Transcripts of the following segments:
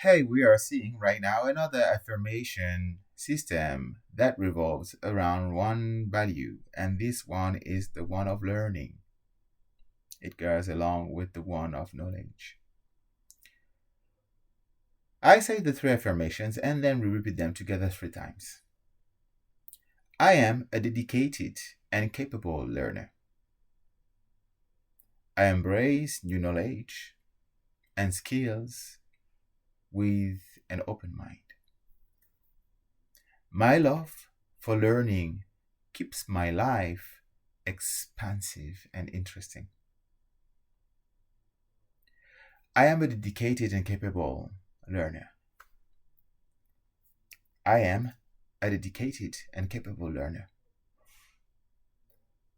Hey, we are seeing right now another affirmation system that revolves around one value, and this one is the one of learning. It goes along with the one of knowledge. I say the three affirmations and then we repeat them together 3 times. I am a dedicated and capable learner. I embrace new knowledge and skills with an open mind. My love for learning keeps my life expansive and interesting. I am a dedicated and capable learner. I am a dedicated and capable learner.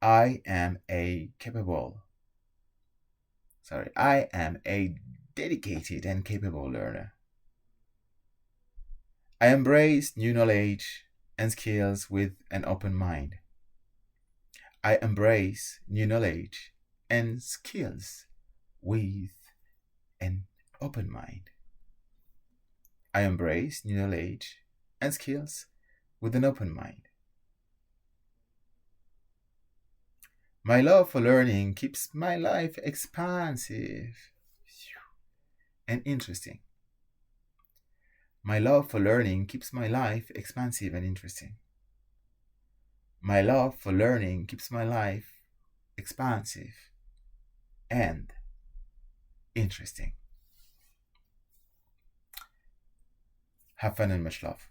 I am a dedicated and capable learner. I embrace new knowledge and skills with an open mind. I embrace new knowledge and skills with an open mind. I embrace new knowledge and skills with an open mind. My love for learning keeps my life expansive and interesting. My love for learning keeps my life expansive and interesting. My love for learning keeps my life expansive and interesting. Have fun and much love.